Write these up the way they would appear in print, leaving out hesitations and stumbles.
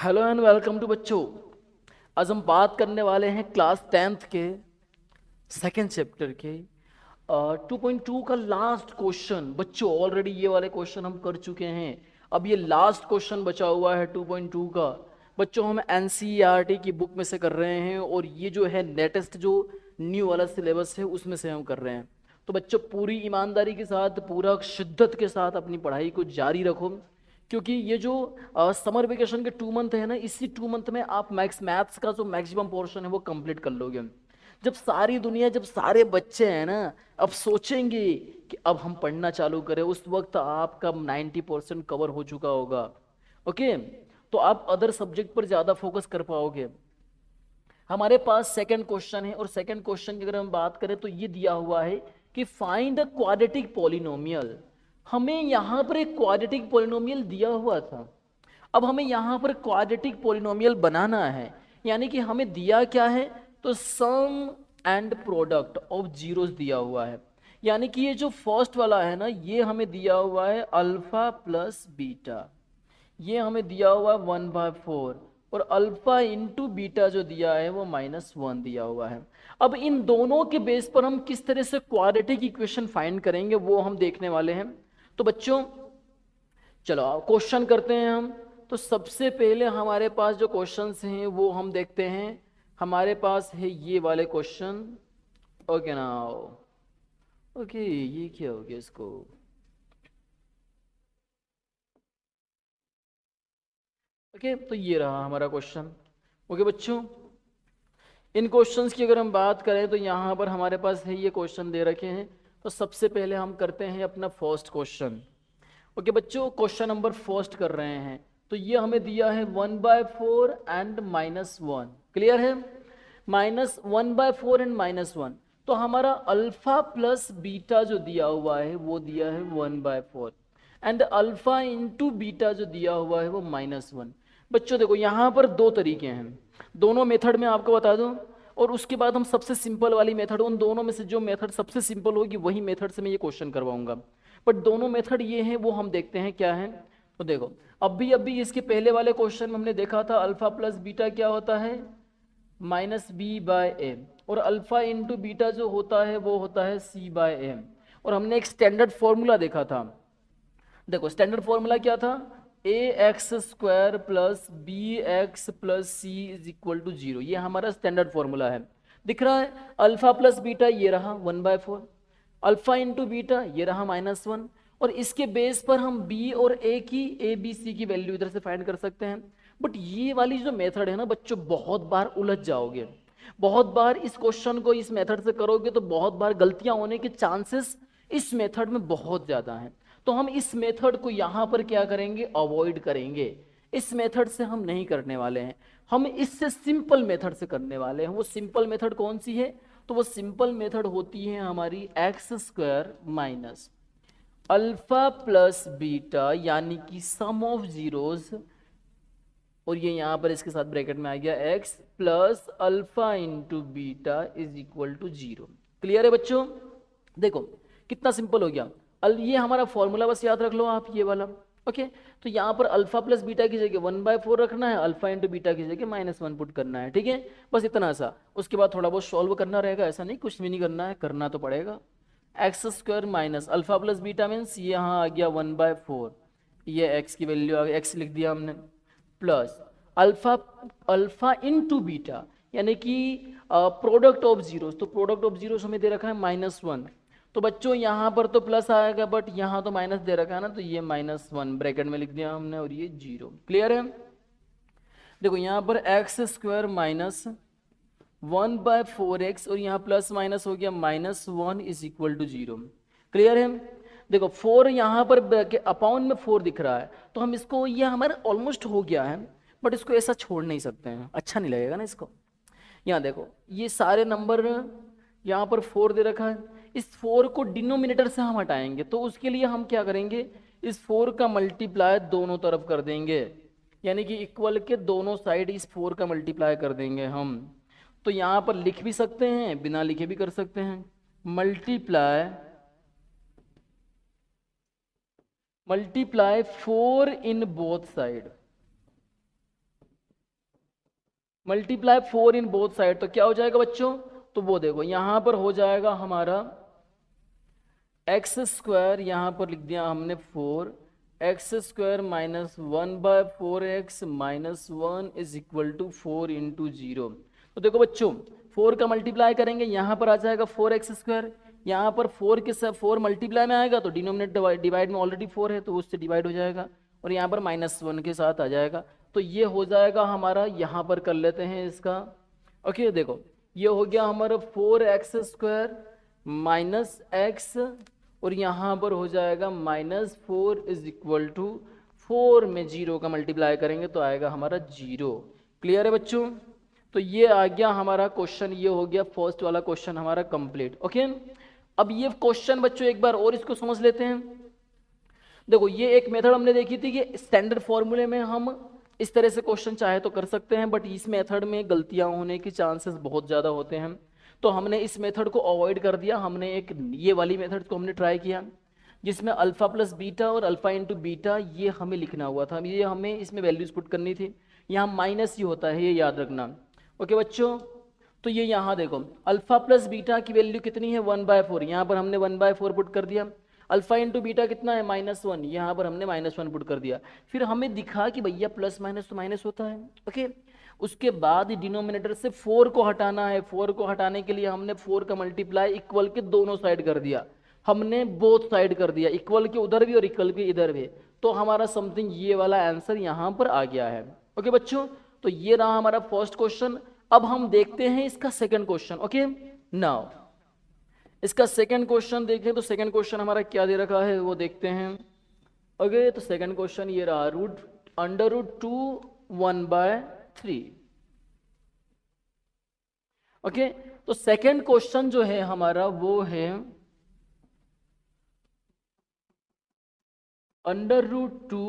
Hello and welcome to बच्चों। आज हम बात करने वाले हैं क्लास 10th के सेकेंड चैप्टर के 2.2 का लास्ट क्वेश्चन। बच्चों ऑलरेडी ये वाले क्वेश्चन हम कर चुके हैं। अब ये लास्ट क्वेश्चन बचा हुआ है 2.2 का। बच्चों हम एनसीईआरटी की बुक में से कर रहे हैं और ये जो है लेटेस्ट जो न्यू वाला सिलेबस है उसमें से हम कर रहे हैं। तो बच्चों पूरी ईमानदारी के साथ पूरा शिद्दत के साथ अपनी पढ़ाई को जारी रखो, क्योंकि ये जो समर वेकेशन के 2 मंथ है ना, इसी 2 मंथ में आप मैथ्स का जो मैक्सिमम पोर्शन है वो कंप्लीट कर लोगे। जब सारी दुनिया, जब सारे बच्चे हैं ना, अब सोचेंगे कि अब हम पढ़ना चालू करें, उस वक्त आपका 90% कवर हो चुका होगा। ओके, तो आप अदर सब्जेक्ट पर ज़्यादा फोकस कर पाओगे। हमारे पास सेकंड क्वेश्चन है और सेकंड क्वेश्चन की अगर हम बात करें तो ये दिया हुआ है कि फाइंड अ क्वाड्रेटिक पॉलिनोमियल। हमें यहाँ पर एक क्वाड्रेटिक पॉलिनोमियल दिया हुआ था। अब हमें यहाँ पर क्वाड्रेटिक पॉलिनोमियल बनाना है, यानी कि हमें दिया क्या है, तो सम एंड प्रोडक्ट ऑफ जीरोस दिया हुआ है। यानी कि ये जो फर्स्ट वाला है ना, ये हमें दिया हुआ है अल्फा प्लस बीटा, ये हमें दिया हुआ है 1/4, और अल्फा इंटू बीटा जो दिया है वो -1 दिया हुआ है। अब इन दोनों के बेस पर हम किस तरह से क्वाड्रेटिक इक्वेशन फाइंड करेंगे वो हम देखने वाले हैं। तो बच्चों चलो क्वेश्चन करते हैं हम। तो सबसे पहले हमारे पास जो क्वेश्चंस हैं वो हम देखते हैं। हमारे पास है ये वाले क्वेश्चन। ओके नाउ, ओके ये क्या हो गया इसको। ओके तो ये रहा हमारा क्वेश्चन। ओके बच्चों, इन क्वेश्चंस की अगर हम बात करें तो यहाँ पर हमारे पास है ये क्वेश्चन दे रखे हैं। तो सबसे पहले हम करते हैं अपना फर्स्ट क्वेश्चन। ओके बच्चों, क्वेश्चन नंबर फर्स्ट कर रहे हैं। तो ये हमें दिया है 1/4 एंड -1। क्लियर है, -1/4 एंड -1। तो हमारा अल्फा प्लस बीटा जो दिया हुआ है वो दिया है 1/4, एंड अल्फा इंटू बीटा जो दिया हुआ है वो -1। बच्चों देखो यहाँ पर दो तरीके हैं, दोनों मेथड में आपको बता दूं, और उसके बाद हम सबसे सिंपल वाली मेथड, उन दोनों में से जो मेथड सबसे सिंपल होगी वही मेथड से मैं ये क्वेश्चन करवाऊंगा। बट दोनों मेथड ये हैं वो हम देखते हैं क्या है। तो देखो, अभी इसके पहले वाले क्वेश्चन में हमने देखा था अल्फा प्लस बीटा क्या होता है, -b/a, और अल्फा इंटू बीटा जो होता है वो होता है c/m। और हमने एक स्टैंडर्ड फॉर्मूला देखा था। देखो स्टैंडर्ड फॉर्मूला क्या था, ax² plus bx plus c is equal to 0। ये हमारा स्टैंडर्ड फॉर्मूला है। दिख रहा है, अल्फा प्लस बीटा ये रहा 1/4, अल्फा इंटू बीटा ये रहा -1, और इसके बेस पर हम b और a b c की वैल्यू इधर से फाइंड कर सकते हैं। बट ये वाली जो मेथड है ना बच्चों, बहुत बार उलझ जाओगे। बहुत बार इस क्वेश्चन को इस मेथड से करोगे तो बहुत बार गलतियां होने के चांसेस इस मेथड में बहुत ज़्यादा हैं। तो हम इस मेथड को यहाँ पर क्या करेंगे, अवॉइड करेंगे। इस मेथड से हम नहीं करने वाले हैं, हम इससे सिंपल मेथड से करने वाले हैं। वो सिंपल मेथड कौन सी है, तो वो सिंपल मेथड होती है हमारी x² minus alpha plus beta, यानी कि सम ऑफ जीरोस, और ये यहाँ पर इसके साथ ब्रैकेट में आ गया x plus alpha into beta is equal to 0। Clear है बच्चों, देखो कितना सिंपल हो गया। ये हमारा फॉर्मूला बस याद रख लो आप, ये वाला। ओके, तो यहाँ पर अल्फा प्लस बीटा की जगह 1/4 रखना है, अल्फा इंटू बीटा की जगह -1 पुट करना है। ठीक है, बस इतना सा। उसके बाद थोड़ा बहुत सॉल्व करना रहेगा, ऐसा नहीं कुछ भी नहीं करना है, करना तो पड़ेगा। x² minus alpha plus beta means ये यहाँ आ गया 1/4, ये x की वैल्यू आ गई, x लिख दिया हमने, plus alpha alpha into beta, यानी कि प्रोडक्ट ऑफ जीरोस। तो प्रोडक्ट ऑफ जीरोस हमें दे रखा है -1। तो बच्चों यहाँ पर तो प्लस आएगा बट यहाँ तो माइनस दे रखा है ना, तो ये -1 ब्रैकेट में लिख दिया हमने, और ये 0। क्लियर है, देखो यहाँ पर x² माइनस 1/4x, और यहाँ प्लस माइनस हो गया -1 इज इक्वल टू 0। क्लियर है, देखो 4 यहाँ पर अपॉन में 4 दिख रहा है, तो हम इसको, ये हमारा ऑलमोस्ट हो गया है, बट इसको ऐसा छोड़ नहीं सकते हैं, अच्छा नहीं लगेगा ना इसको। यहाँ देखो ये सारे नंबर, यहाँ पर 4 दे रखा है, इस 4 को डिनोमिनेटर से हम हटाएंगे, तो उसके लिए हम क्या करेंगे, इस 4 का मल्टीप्लाई दोनों तरफ कर देंगे, यानी कि इक्वल के दोनों साइड इस 4 का मल्टीप्लाई कर देंगे हम। तो यहाँ पर लिख भी सकते हैं, बिना लिखे भी कर सकते हैं, मल्टीप्लाई 4 इन बोथ साइड। मल्टीप्लाई 4 इन बोथ साइड, तो क्या हो जाएगा बच्चों, तो वो देखो यहाँ पर हो जाएगा हमारा एक्स स्क्वायर, यहाँ पर लिख दिया हमने 4, x square minus 1/4x minus 1 is equal to 4 into 0। तो देखो बच्चों 4 का मल्टीप्लाई करेंगे, यहाँ पर आ जाएगा 4x स्क्वायर, यहाँ पर 4 के साथ 4 मल्टीप्लाई में आएगा तो डिनोमिनेटर डिवाइड में ऑलरेडी 4 है तो उससे डिवाइड हो जाएगा, और यहाँ पर -1 के साथ आ जाएगा। तो ये हो जाएगा हमारा, यहाँ पर कर लेते हैं इसका। ओके देखो ये हो गया हमारा 4x स्क्वायर माइनस एक्स, और यहाँ पर हो जाएगा -4 इज इक्वल टू 4 में 0 का मल्टीप्लाई करेंगे तो आएगा हमारा 0। क्लियर है बच्चों? तो ये आ गया हमारा क्वेश्चन, ये हो गया फर्स्ट वाला क्वेश्चन हमारा कंप्लीट। ओके अब ये क्वेश्चन बच्चों एक बार और इसको समझ लेते हैं। देखो ये एक मेथड हमने देखी थी कि स्टैंडर्ड फॉर्मूले में हम इस तरह से क्वेश्चन चाहे तो कर सकते हैं, बट इस मेथड में गलतियां होने के चांसेस बहुत ज़्यादा होते हैं, तो हमने इस मेथड को अवॉइड कर दिया। हमने एक ये वाली मेथड को हमने ट्राई किया जिसमें अल्फा प्लस बीटा और अल्फा इंटू बीटा ये हमें लिखना हुआ था, ये हमें इसमें वैल्यूज पुट करनी थी। यहाँ माइनस ही होता है, ये याद रखना। ओके बच्चों, तो ये यहाँ देखो अल्फा प्लस बीटा की वैल्यू कितनी है 1/4, यहाँ पर हमने 1/4 पुट कर दिया। अल्फा इंटू बीटा कितना है -1, यहाँ पर हमने -1 पुट कर दिया। फिर हमें दिखा कि भैया प्लस माइनस तो माइनस होता है। ओके उसके बाद डिनोमिनेटर से 4 को हटाना है, 4 को हटाने के लिए हमने 4 का मल्टीप्लाई इक्वल के दोनों साइड कर दिया, हमने बोथ साइड कर दिया, इक्वल के उधर भी और इक्वल के इधर भी, तो हमारा समथिंग ये वाला आंसर यहाँ पर आ गया है। ओके बच्चों, तो ये रहा हमारा फर्स्ट क्वेश्चन। अब हम देखते हैं इसका सेकंड क्वेश्चन। ओके नाउ इसका सेकंड क्वेश्चन देखें तो सेकंड क्वेश्चन हमारा क्या दे रखा है वो देखते हैं। ओके तो सेकंड क्वेश्चन ये रहा √2 1/3। ओके तो सेकंड क्वेश्चन जो है हमारा वो है √2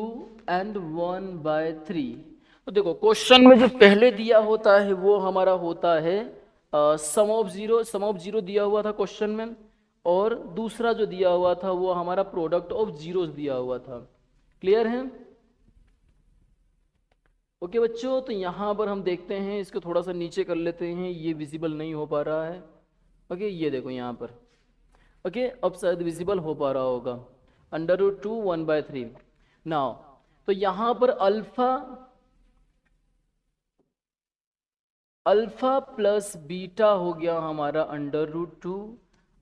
and 1/3। तो देखो क्वेश्चन में जो पहले दिया होता है वो हमारा होता है सम ऑफ जीरो दिया हुआ था क्वेश्चन में, और दूसरा जो दिया हुआ था वो हमारा प्रोडक्ट ऑफ जीरोस दिया हुआ था। क्लियर है? ओके बच्चों, तो यहाँ पर हम देखते हैं, इसको थोड़ा सा नीचे कर लेते हैं, ये विजिबल नहीं हो पा रहा है। ओके ये देखो यहाँ पर, ओके अब शायद विजिबल हो पा रहा होगा। √2 1/3 नाउ, तो यहाँ पर अल्फा प्लस बीटा हो गया हमारा √2,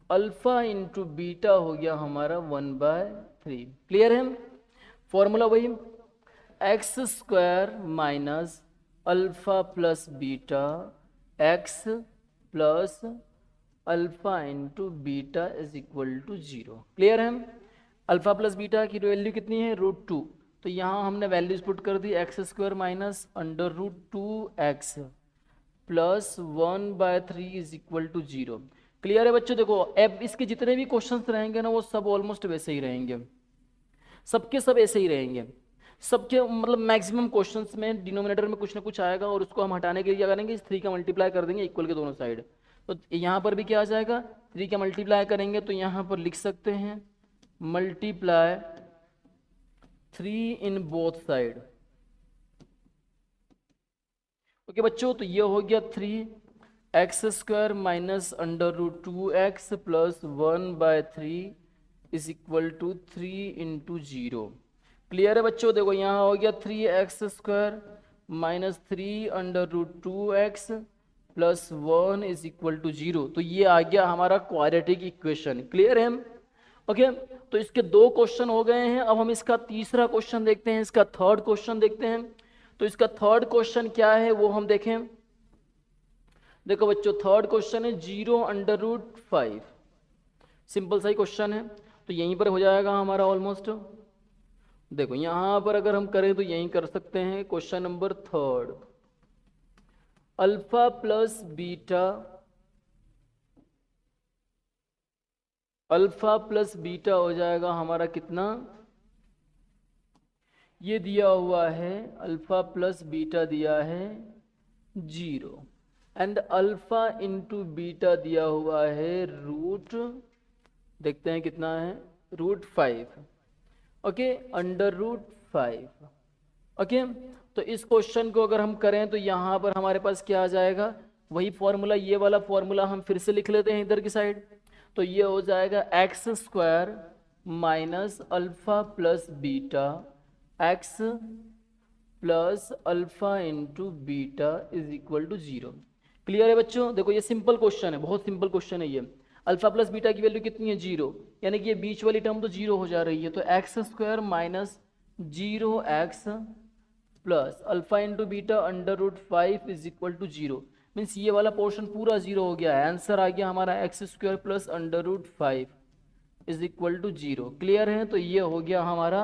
अल्फा इंटू बीटा हो गया हमारा 1/3। क्लियर है? फॉर्मूला वही x square minus alpha plus beta x plus alpha into beta is equal to 0। Clear है? अल्फा प्लस बीटा की वैल्यू कितनी है √2, तो यहाँ हमने वैल्यूज पुट कर दी x square minus √2x plus 1/3 is equal to 0। Clear है बच्चों? देखो अब इसके जितने भी क्वेश्चंस रहेंगे ना वो सब ऑलमोस्ट वैसे ही रहेंगे, सबके सब ऐसे ही रहेंगे, सबके मतलब मैक्सिमम क्वेश्चंस में डिनोमिनेटर में कुछ ना कुछ आएगा और उसको हम हटाने के लिए क्या करेंगे, इस 3 का मल्टीप्लाई कर देंगे इक्वल के दोनों साइड। तो यहाँ पर भी क्या आ जाएगा, 3 का मल्टीप्लाई करेंगे तो यहाँ पर लिख सकते हैं multiply 3 in both side. Okay बच्चों, तो ये हो गया 3x square minus √2x plus 1/3 is equal to 3 into 0। Clear है बच्चों? देखो यहाँ हो गया 3x square minus 3 √2x plus 1 is equal to 0। तो ये आ गया हमारा क्वाड्रेटिक इक्वेशन। क्लियर है? ओके तो इसके 2 क्वेश्चन हो गए हैं। अब हम इसका तीसरा क्वेश्चन देखते हैं, इसका थर्ड क्वेश्चन देखते हैं। तो इसका थर्ड क्वेश्चन क्या है वो हम देखें। देखो बच्चों थर्ड क्वेश्चन है 0√5। सिंपल सा ही क्वेश्चन है, तो यहीं पर हो जाएगा हमारा ऑलमोस्ट। देखो यहां पर अगर हम करें तो यहीं कर सकते हैं। Question number third, alpha plus beta, alpha plus beta हो जाएगा हमारा कितना, ये दिया हुआ है अल्फा प्लस बीटा दिया है 0 एंड अल्फा इंटू बीटा दिया हुआ है देखते हैं कितना है √5। ओके √5। ओके तो इस क्वेश्चन को अगर हम करें तो यहाँ पर हमारे पास क्या आ जाएगा, वही फॉर्मूला, ये वाला फॉर्मूला हम फिर से लिख लेते हैं इधर की साइड। तो ये हो जाएगा x square minus alpha plus beta x plus alpha into beta is equal to 0। Clear है बच्चों? देखो ये सिंपल क्वेश्चन है, बहुत सिंपल क्वेश्चन है ये। अल्फा प्लस बीटा की वैल्यू कितनी है, 0, यानी कि ये बीच वाली टर्म तो 0 हो जा रही है। तो x square minus 0x plus alpha into beta under root 5 is equal to 0। Means ये वाला पोर्शन पूरा 0 हो गया है। आंसर आ गया हमारा x square plus under root 5 is equal to 0। Clear है? तो ये हो गया हमारा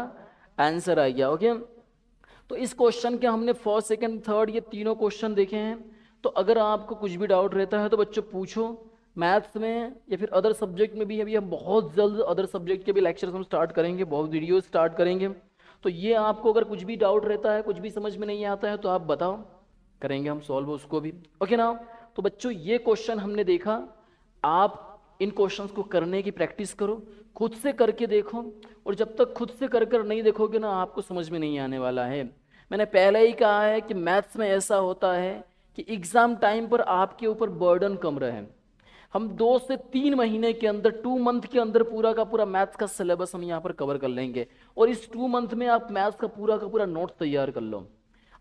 आंसर आ गया। ओके, तो इस क्वेश्चन के हमने फर्स्ट सेकंड थर्ड ये तीनों क्वेश्चन देखे हैं। तो अगर आपको कुछ भी डाउट रहता है तो बच्चों पूछो, मैथ्स में या फिर अदर सब्जेक्ट में भी। अभी हम बहुत जल्द अदर सब्जेक्ट के भी लेक्चर्स हम स्टार्ट करेंगे, बहुत वीडियोस स्टार्ट करेंगे। तो ये आपको अगर कुछ भी डाउट रहता है, कुछ भी समझ में नहीं आता है, तो आप बताओ, करेंगे हम सॉल्व उसको भी। ओके ना? तो बच्चों ये क्वेश्चन हमने देखा, आप इन क्वेश्चंस को करने की प्रैक्टिस करो, खुद से करके देखो। और जब तक खुद से कर नहीं देखोगे ना, आपको समझ में नहीं आने वाला है। मैंने पहले ही कहा है कि मैथ्स में ऐसा होता है कि एग्जाम टाइम पर आपके ऊपर बर्डन कम रहे। हम 2 से 3 महीने के अंदर, 2 मंथ के अंदर पूरा का पूरा मैथ्स का सिलेबस हम यहाँ पर कवर कर लेंगे। और इस 2 मंथ में आप मैथ्स का पूरा नोट तैयार कर लो।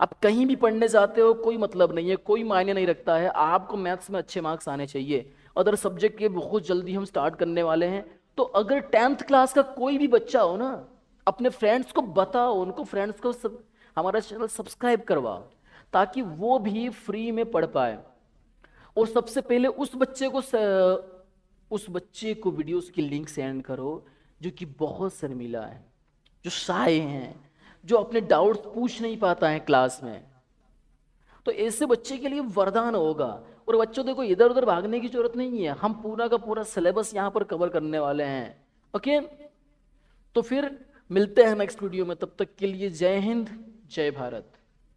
आप कहीं भी पढ़ने जाते हो कोई मतलब नहीं है, कोई मायने नहीं रखता है, आपको मैथ्स में अच्छे मार्क्स आने चाहिए। अदर सब्जेक्ट के बहुत जल्दी हम स्टार्ट करने वाले हैं। तो अगर 10th क्लास का कोई भी बच्चा हो ना, अपने फ्रेंड्स को बताओ, उनको फ्रेंड्स को हमारा चैनल सब्सक्राइब करवाओ, ताकि वो भी फ्री में पढ़ पाए। और सबसे पहले उस बच्चे को वीडियोस की लिंक सेंड करो जो कि बहुत शर्मीला है, जो शाय हैं, जो अपने डाउट्स पूछ नहीं पाता है क्लास में। तो ऐसे बच्चे के लिए वरदान होगा। और बच्चों देखो, इधर उधर भागने की जरूरत नहीं है, हम पूरा का पूरा सिलेबस यहाँ पर कवर करने वाले हैं। ओके, तो फिर मिलते हैं नेक्स्ट वीडियो में। तब तक के लिए जय हिंद, जय भारत।